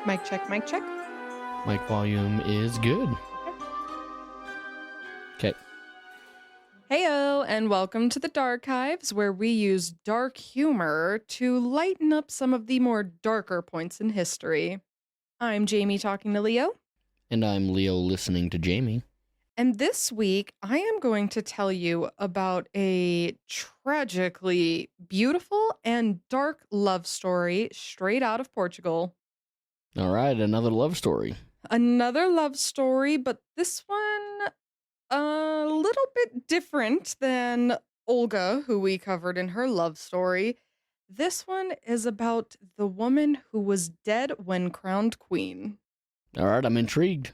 Mic check, mic check. Mic volume is good. Okay. Heyo, and welcome to the Darchives, where we use dark humor to lighten up some of the more darker points in history. I'm Jamie talking to Leo. And I'm Leo listening to Jamie. And this week, I am going to tell you about a tragically beautiful and dark love story straight out of Portugal. All right, another love story. Another love story, but this one a little bit different than Olga, who we covered in her love story. This one is about the woman who was dead when crowned queen. All right, I'm intrigued.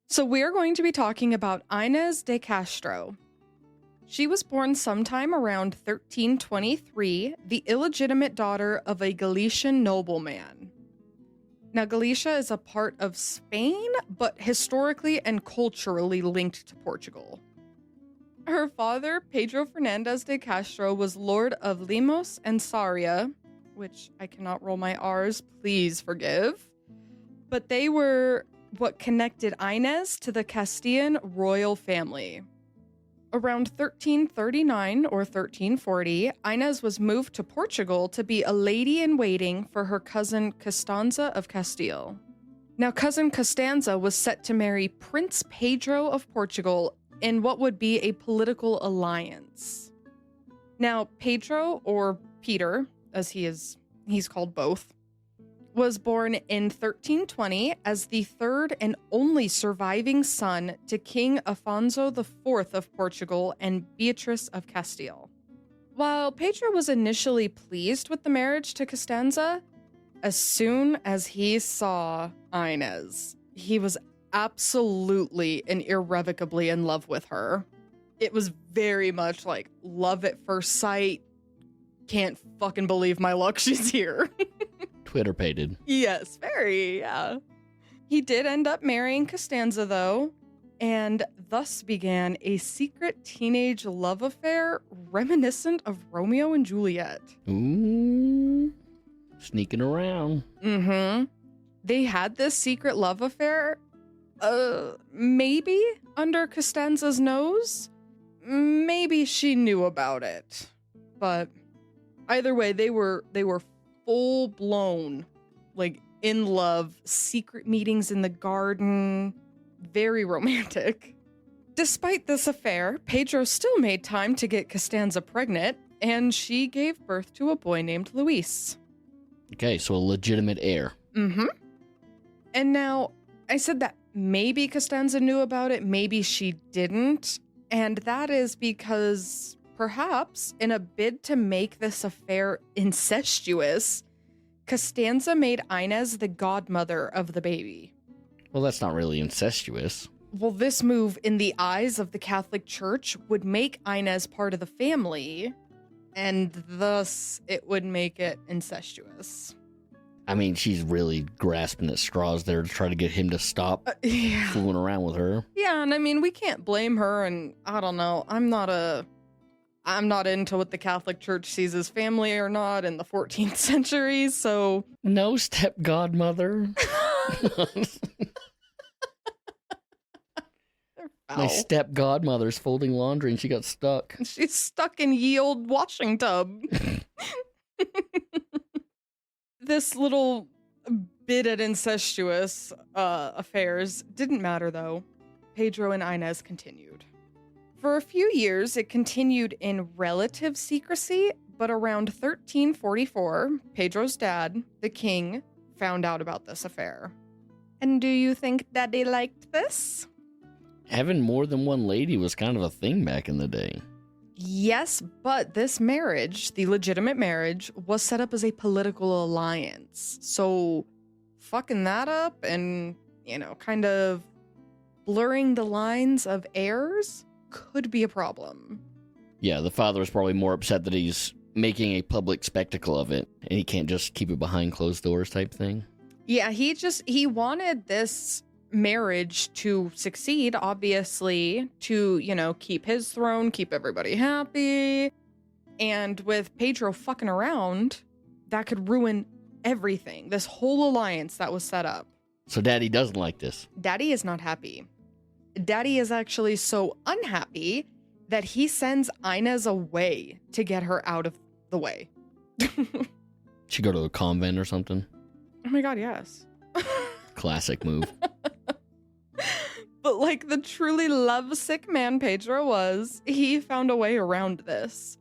So we are going to be talking about Inês de Castro. She was born sometime around 1323, the illegitimate daughter of a Galician nobleman. Now, Galicia is a part of Spain, but historically and culturally linked to Portugal. Her father, Pedro Fernandez de Castro, was Lord of Limos and Sarria, which I cannot roll my R's, please forgive. But they were what connected Inês to the Castilian royal family. Around 1339 or 1340, Inês was moved to Portugal to be a lady-in-waiting for her cousin Costanza of Castile. Now, cousin Costanza was set to marry Prince Pedro of Portugal in what would be a political alliance. Now, Pedro, or Peter, as he's called both, was born in 1320 as the third and only surviving son to King Afonso IV of Portugal and Beatrice of Castile. While Pedro was initially pleased with the marriage to Costanza, as soon as he saw Inês, he was absolutely and irrevocably in love with her. It was very much like love at first sight. Can't fucking believe my luck, she's here. Twitter-pated. Yes, very, yeah. He did end up marrying Costanza, though, and thus began a secret teenage love affair reminiscent of Romeo and Juliet. Ooh, sneaking around. Mm-hmm. They had this secret love affair, maybe under Costanza's nose. Maybe she knew about it. But either way, they were full-blown, like, in love, secret meetings in the garden, very romantic. Despite this affair, Pedro still made time to get Costanza pregnant, and she gave birth to a boy named Luis. Okay, so a legitimate heir. Mm-hmm. And now, I said that maybe Costanza knew about it, maybe she didn't, and that is because perhaps, in a bid to make this affair incestuous, Costanza made Inês the godmother of the baby. Well, that's not really incestuous. Well, this move, in the eyes of the Catholic Church, would make Inês part of the family, and thus it would make it incestuous. I mean, she's really grasping at straws there to try to get him to stop fooling around with her. Yeah, and I mean, we can't blame her, and I don't know, I'm not into what the Catholic Church sees as family or not in the 14th century, so... No step-godmother. My step-godmother's folding laundry and she got stuck. She's stuck in ye old washing tub. This little bit at incestuous affairs didn't matter, though. Pedro and Inês continued. For a few years, it continued in relative secrecy, but around 1344, Pedro's dad, the king, found out about this affair. And do you think Daddy liked this? Having more than one lady was kind of a thing back in the day. Yes, but this marriage, the legitimate marriage, was set up as a political alliance. So, fucking that up and, kind of blurring the lines of heirs could be a problem. Yeah, the father is probably more upset that he's making a public spectacle of it, and he can't just keep it behind closed doors type thing. Yeah, he wanted this marriage to succeed, obviously, to, keep his throne, keep everybody happy. And with Pedro fucking around, that could ruin everything, this whole alliance that was set up. So Daddy doesn't like this. Daddy is not happy. Daddy is actually so unhappy that he sends Inez away to get her out of the way. She go to a convent or something. Oh my God, yes. Classic move. But like the truly lovesick man Pedro was, he found a way around this.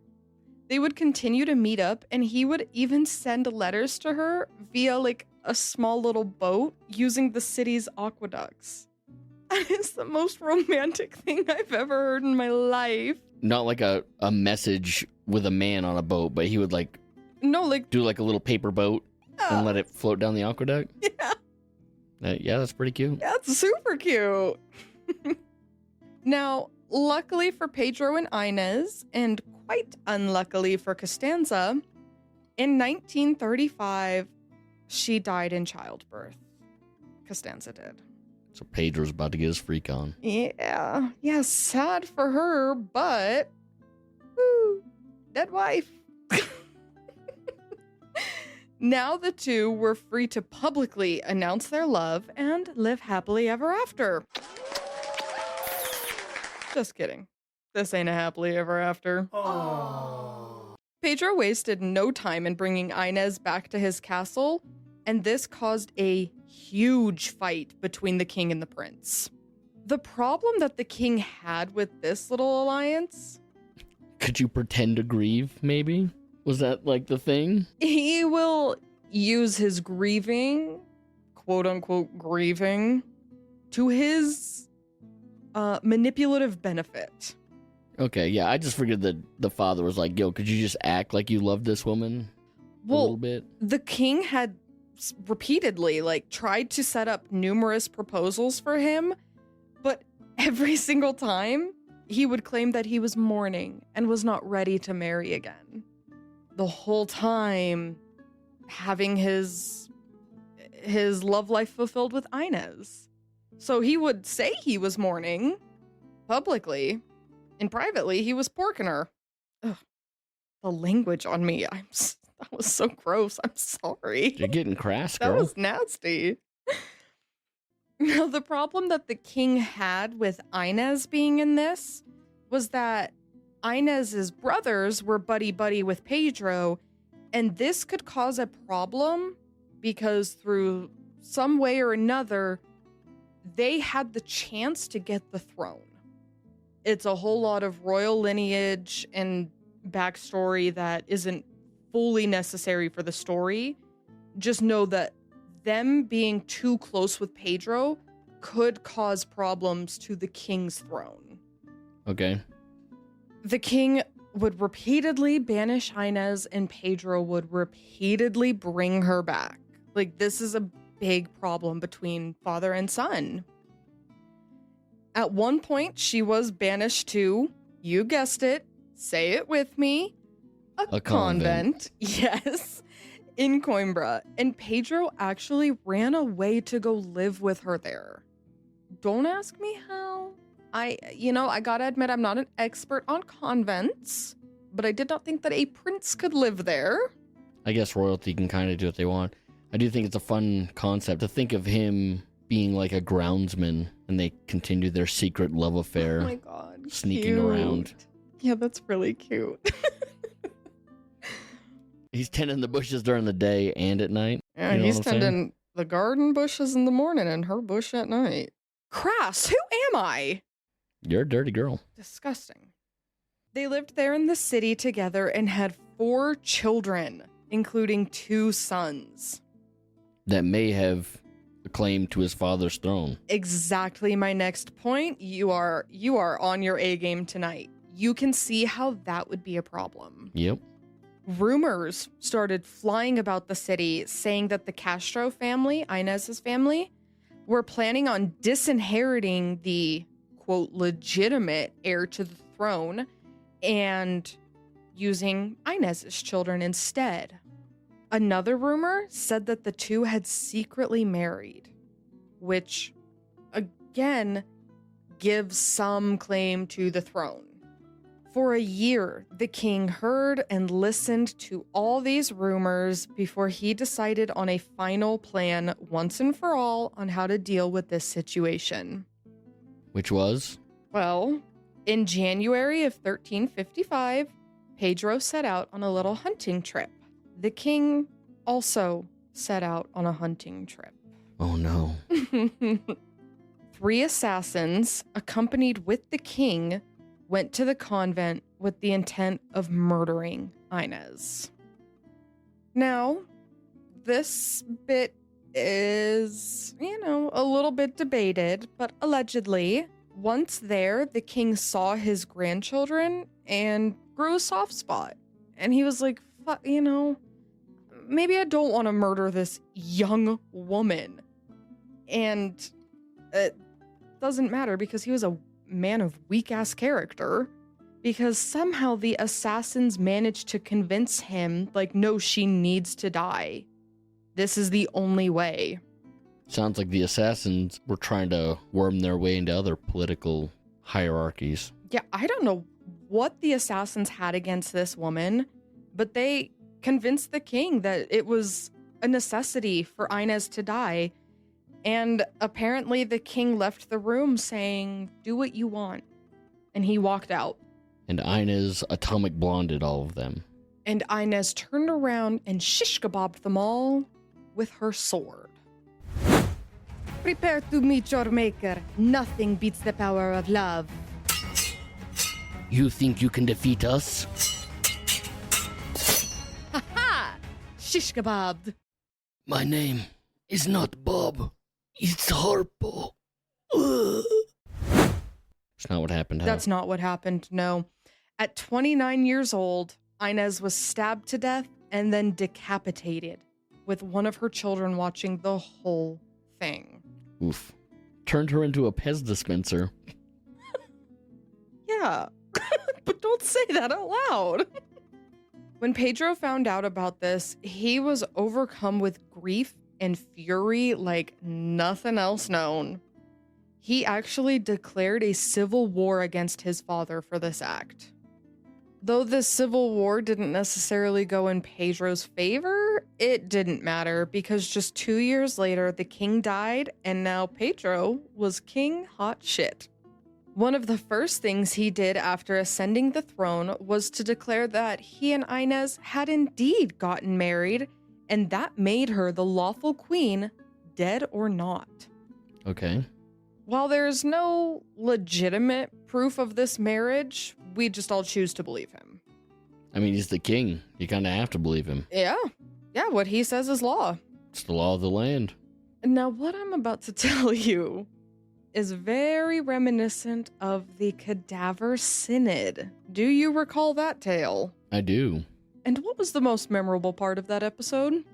They would continue to meet up, and he would even send letters to her via like a small little boat using the city's aqueducts. That is the most romantic thing I've ever heard in my life. Not like a message with a man on a boat, but he would like do like a little paper boat and let it float down the aqueduct. Yeah. Yeah, that's pretty cute. That's super cute. Now, luckily for Pedro and Inez, and quite unluckily for Costanza, in 1935, she died in childbirth. Costanza did. So Pedro's about to get his freak on. Yeah. Yeah, sad for her, but woo, dead wife. Now the two were free to publicly announce their love and live happily ever after. Just kidding. This ain't a happily ever after. Aww. Pedro wasted no time in bringing Inez back to his castle, and this caused a huge fight between the king and the prince. The problem that the king had with this little alliance... Could you pretend to grieve, maybe? Was that like the thing? He will use his grieving, quote unquote grieving, to his manipulative benefit. Okay, yeah, I just figured that the father was like, yo, could you just act like you love this woman a little bit? The king had repeatedly tried to set up numerous proposals for him, but every single time he would claim that he was mourning and was not ready to marry again. The whole time having his love life fulfilled with Inez. So he would say he was mourning publicly, and privately he was porking her. Ugh, the language on me. That was so gross. I'm sorry. You're getting crass, girl. That was nasty. Now, the problem that the king had with Inez being in this was that Inez's brothers were buddy-buddy with Pedro, and this could cause a problem because through some way or another, they had the chance to get the throne. It's a whole lot of royal lineage and backstory that isn't fully necessary for the story. Just know that them being too close with Pedro could cause problems to the king's throne. Okay. The king would repeatedly banish Inez, and Pedro would repeatedly bring her back. This is a big problem between father and son. At one point, she was banished to, you guessed it, say it with me, a convent. Yes, in Coimbra. And Pedro actually ran away to go live with her there. Don't ask me how. I gotta admit, I'm not an expert on convents, but I did not think that a prince could live there. I guess royalty can kind of do what they want. I do think it's a fun concept to think of him being like a groundsman, and they continue their secret love affair. Oh my God. Sneaking cute. around. Yeah, that's really cute. He's tending the bushes during the day and at night. Yeah, You know he's what I'm saying? tending the garden bushes in the morning and her bush at night. Crass, who am I? You're a dirty girl. Disgusting. They lived there in the city together and had 4 children, including 2 sons. That may have a claim to his father's throne. Exactly my next point. You are on your A game tonight. You can see how that would be a problem. Yep. Rumors started flying about the city saying that the Castro family, Inez's family, were planning on disinheriting the, quote, legitimate heir to the throne and using Inez's children instead. Another rumor said that the two had secretly married, which, again, gives some claim to the throne. For a year, the king heard and listened to all these rumors before he decided on a final plan once and for all on how to deal with this situation. Which was? Well, in January of 1355, Pedro set out on a little hunting trip. The king also set out on a hunting trip. Oh no. 3 assassins, accompanied with the king, went to the convent with the intent of murdering Inez. Now, this bit is, a little bit debated, but allegedly, once there, the king saw his grandchildren and grew a soft spot. And he was like, maybe I don't want to murder this young woman. And it doesn't matter because he was a man of weak-ass character, because somehow the assassins managed to convince him, no, she needs to die. This is the only way. Sounds like the assassins were trying to worm their way into other political hierarchies. Yeah, I don't know what the assassins had against this woman, but they convinced the king that it was a necessity for Inez to die. And apparently the king left the room saying, do what you want. And he walked out. And Inez atomic blonded all of them. And Inez turned around and shish kebabbed them all with her sword. Prepare to meet your maker. Nothing beats the power of love. You think you can defeat us? Ha ha! Shish kebabbed. My name is not Bob. It's Harpo. That's not what happened, huh? That's not what happened, no. At 29 years old, Inez was stabbed to death and then decapitated, with one of her children watching the whole thing. Oof. Turned her into a Pez dispenser. Yeah, but don't say that out loud. When Pedro found out about this, he was overcome with grief and fury like nothing else known. He actually declared a civil war against his father for this act. Though this civil war didn't necessarily go in Pedro's favor, it didn't matter because just 2 years later, the king died and now Pedro was king hot shit. One of the first things he did after ascending the throne was to declare that he and Inez had indeed gotten married, and that made her the lawful queen, dead or not. Okay. While there's no legitimate proof of this marriage, we just all choose to believe him. I mean, he's the king. You kind of have to believe him. Yeah, what he says is law. It's the law of the land. Now, what I'm about to tell you is very reminiscent of the Cadaver Synod. Do you recall that tale? I do. And what was the most memorable part of that episode?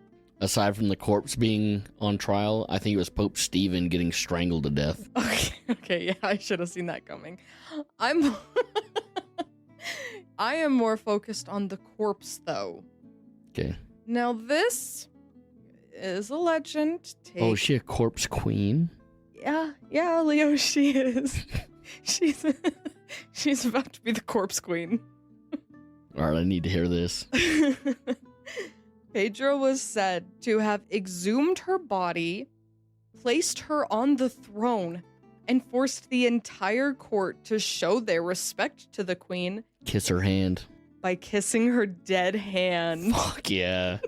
Aside from the corpse being on trial, I think it was Pope Stephen getting strangled to death. Okay, yeah, I should have seen that coming. I am more focused on the corpse, though. Okay. Now, this is a legend. Oh, is she a corpse queen? Yeah, Leo, she is. She's about to be the corpse queen. All right, I need to hear this. Pedro was said to have exhumed her body, placed her on the throne, and forced the entire court to show their respect to the queen. Kiss her hand. By kissing her dead hand. Fuck yeah.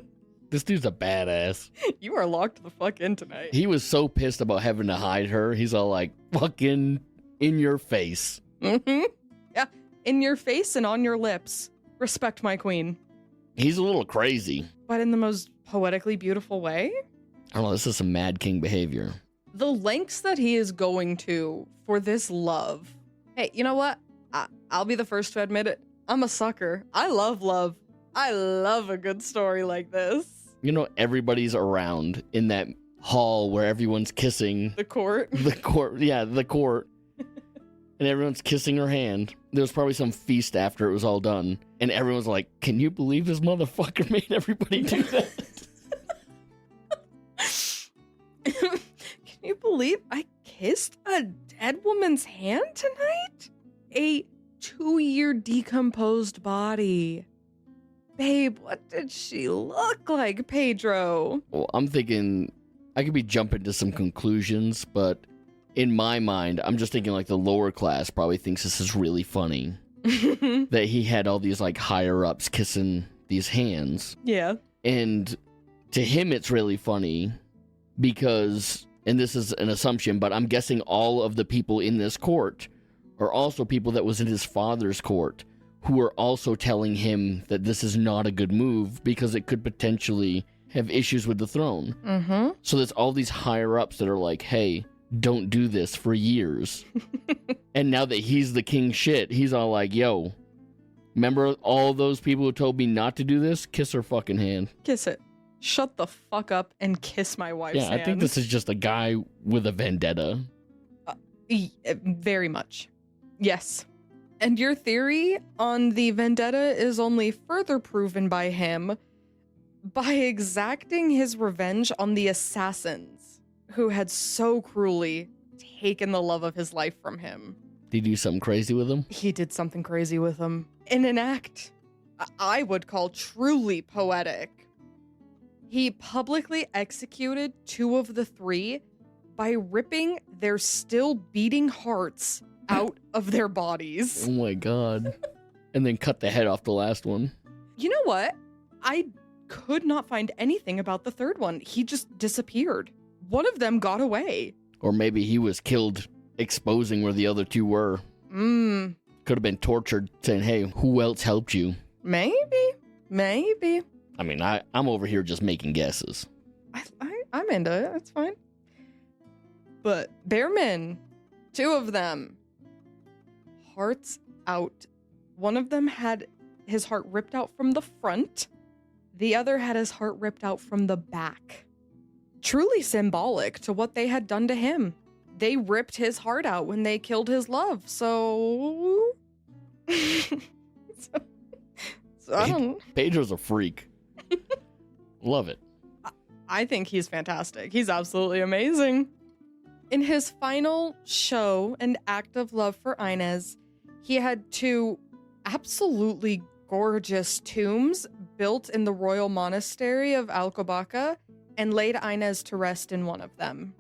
This dude's a badass. You are locked the fuck in tonight. He was so pissed about having to hide her. He's all like, fucking in your face. Mm-hmm. Yeah, in your face and on your lips. Respect my queen. He's a little crazy. But in the most poetically beautiful way? I don't know, this is some Mad King behavior. The lengths that he is going to for this love. Hey, you know what? I'll be the first to admit it. I'm a sucker. I love love. I love a good story like this. You know, everybody's around in that hall where everyone's kissing. The court? The court, yeah, the court. And everyone's kissing her hand. There was probably some feast after it was all done. And everyone's like, can you believe this motherfucker made everybody do that? Can you believe I kissed a dead woman's hand tonight? A 2-year decomposed body. Babe, what did she look like, Pedro? Well, I'm thinking I could be jumping to some conclusions, but in my mind, I'm just thinking like the lower class probably thinks this is really funny. That he had all these like higher ups kissing these hands. Yeah. And to him, it's really funny because, and this is an assumption, but I'm guessing all of the people in this court are also people that was in his father's court who are also telling him that this is not a good move because it could potentially have issues with the throne. Mm-hmm. So there's all these higher ups that are like, hey, don't do this for years. And now that he's the king shit, he's all like, yo, remember all those people who told me not to do this? Kiss her fucking hand. Kiss it. Shut the fuck up and kiss my wife's hand. I think this is just a guy with a vendetta. Very much. Yes. And your theory on the vendetta is only further proven by him by exacting his revenge on the assassins who had so cruelly taken the love of his life from him. Did he do something crazy with him? He did something crazy with him in an act I would call truly poetic. He publicly executed 2 of the 3 by ripping their still beating hearts out of their bodies. Oh my god. And then cut the head off the last one. You know what? I could not find anything about the 3rd one. He just disappeared. One of them got away. Or maybe he was killed exposing where the other 2 were. Could have been tortured saying, hey, who else helped you? Maybe. I mean, I'm over here just making guesses. I'm into it. That's fine. But Bearmen, 2 of them, hearts out. One of them had his heart ripped out from the front. The other had his heart ripped out from the back. Truly symbolic to what they had done to him. They ripped his heart out when they killed his love. So I don't... Pedro's a freak. Love it. I think he's fantastic. He's absolutely amazing. In his final show and act of love for Inez, he had 2 absolutely gorgeous tombs built in the royal monastery of Alcobaça and laid Inez to rest in one of them.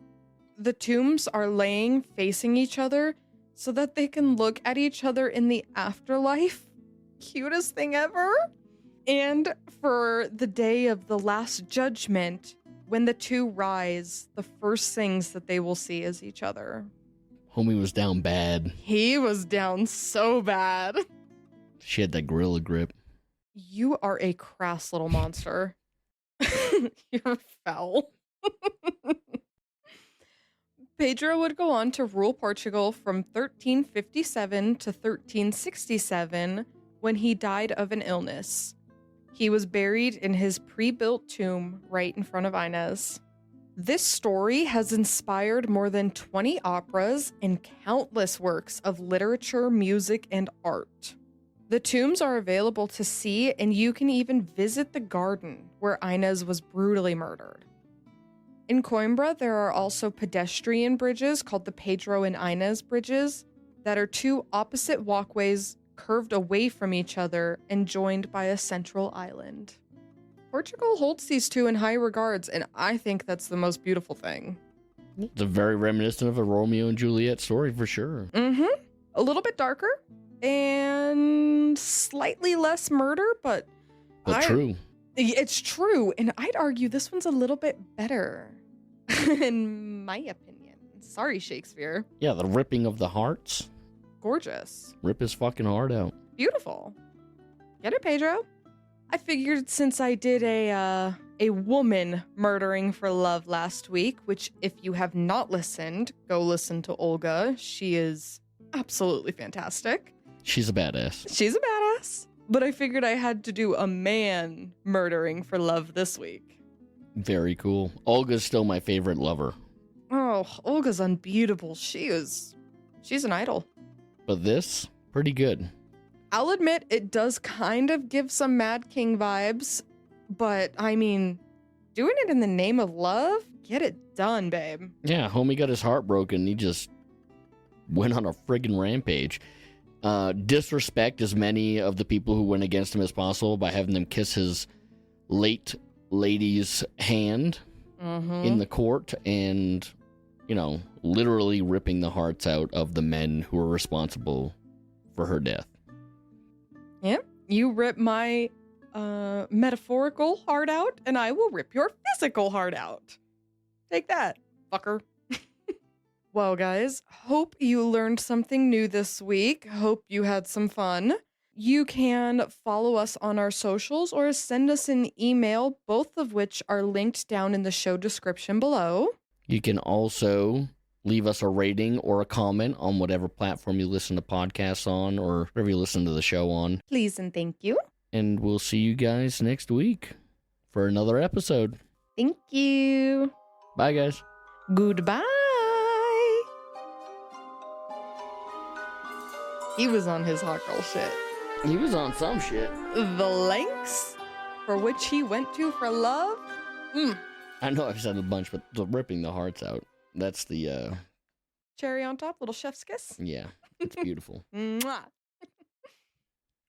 The tombs are laying facing each other so that they can look at each other in the afterlife. Cutest thing ever. And for the day of the last judgment, when the 2 rise, the first things that they will see is each other. Homie was down bad. He was down so bad. She had that gorilla grip. You are a crass little monster. You're foul. Pedro would go on to rule Portugal from 1357 to 1367 when he died of an illness. He was buried in his pre-built tomb right in front of Inez. This story has inspired more than 20 operas and countless works of literature, music, and art. The tombs are available to see, and you can even visit the garden where Inez was brutally murdered. In Coimbra, there are also pedestrian bridges called the Pedro and Inez bridges that are 2 opposite walkways curved away from each other and joined by a central island. Portugal holds these 2 in high regards, and I think that's the most beautiful thing. It's a very reminiscent of a Romeo and Juliet story for sure. A little bit darker and slightly less murder, but true. It's true, and I'd argue this one's a little bit better, in my opinion. Sorry, Shakespeare. Yeah, the ripping of the hearts. Gorgeous. Rip his fucking heart out. Beautiful. Get it, Pedro? I figured since I did a woman murdering for love last week, which if you have not listened, go listen to Olga. She is absolutely fantastic. She's a badass. She's a badass. But I figured I had to do a man murdering for love this week. Very cool. Olga's still my favorite lover. Oh, Olga's unbeatable. She's an idol. But this, pretty good. I'll admit it does kind of give some Mad King vibes, but I mean, doing it in the name of love? Get it done, babe. Yeah, homie got his heart broken. He just went on a friggin' rampage. disrespect as many of the people who went against him as possible by having them kiss his late lady's hand in the court and, you know, literally ripping the hearts out of the men who were responsible for her death. Yep. You rip my metaphorical heart out, and I will rip your physical heart out. Take that, fucker. Well, guys, hope you learned something new this week. Hope you had some fun. You can follow us on our socials or send us an email, both of which are linked down in the show description below. You can also leave us a rating or a comment on whatever platform you listen to podcasts on or wherever you listen to the show on. Please and thank you. And we'll see you guys next week for another episode. Thank you. Bye, guys. Goodbye. He was on his hot girl shit. He was on some shit. The lengths for which he went to for love? I know I've said a bunch, but the ripping the hearts out, that's the, Cherry on top, little chef's kiss. yeah, it's beautiful. Mwah.